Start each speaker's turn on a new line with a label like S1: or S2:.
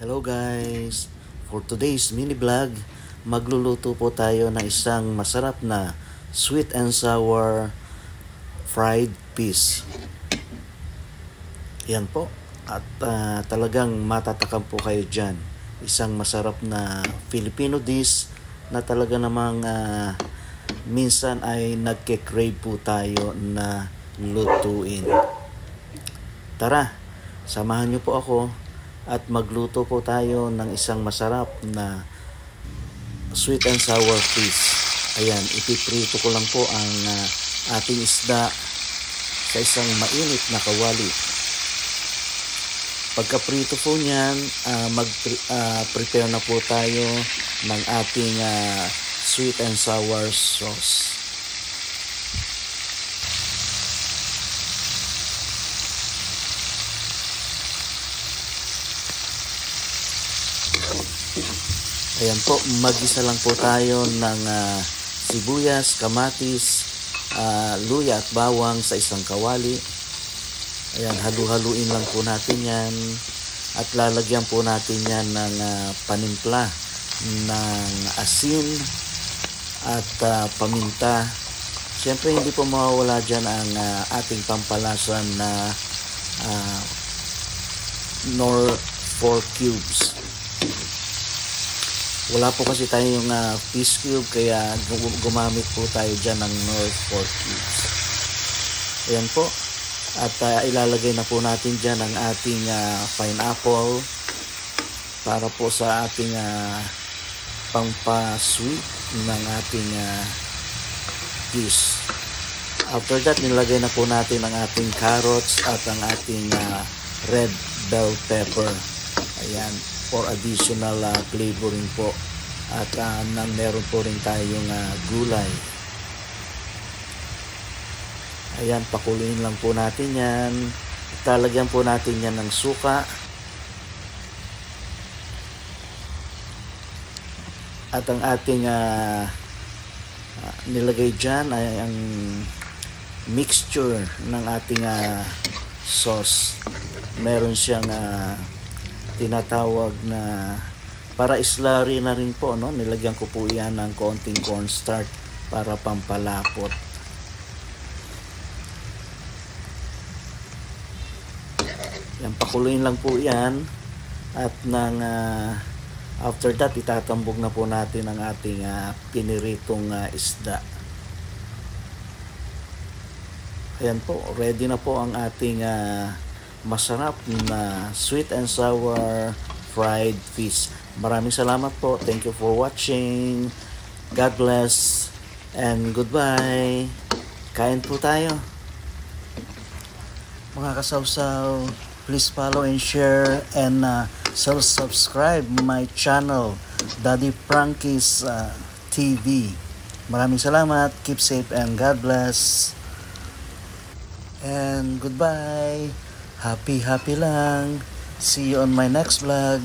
S1: Hello guys! For today's mini vlog, magluluto po tayo ng isang masarap na sweet and sour fried fish. Yan po. At talagang matatakam po kayo dyan. Isang masarap na Filipino dish na talaga namang minsan ay nagke-crave po tayo na lutuin. Tara, samahan niyo po ako at magluto po tayo ng isang masarap na sweet and sour fish. Ayan, ipiprito ko lang po ang ating isda sa isang mainit na kawali. Pagkaprito po niyan, prepare na po tayo ng ating sweet and sour sauce. Ayan po, mag-isa lang po tayo ng sibuyas, kamatis, luya at bawang sa isang kawali. Ayan, halu-haluin lang po natin yan at lalagyan po natin yan ng panimpla ng asin at paminta. Siyempre hindi po mawawala dyan ang ating pampalasa na nor 4 cubes. Wala po kasi tayong fish cube kaya gumamit po tayo dyan ng North 4 cubes. Ayan po. At ilalagay na po natin dyan ang ating pineapple para po sa ating pampa-sweet ng ating fish. After that, nilagay na po natin ang ating carrots at ang ating red bell pepper. Ayan, for additional flavoring po. At meron po rin tayong gulay. Ayan, pakuluin lang po natin yan. Talagyan po natin yan ng suka. At ang ating nilagay dyan ay ang mixture ng ating sauce. Meron siyang tinatawag na para slurry na rin po, no? Nilagyan ko po yan ng konting cornstarch para pampalapot. Yan, pakuluin lang po yan at after that itatambog na po natin ang ating piniritong isda. Ayan po, ready na po ang ating masarap na sweet and sour fried fish. Maraming salamat po. Thank you for watching. God bless and goodbye. Kain po tayo. Mga kasawsaw, please follow and share and subscribe my channel, Daddy Frankie's TV. Maraming salamat. Keep safe and God bless. And goodbye. Happy lang. See you on my next vlog.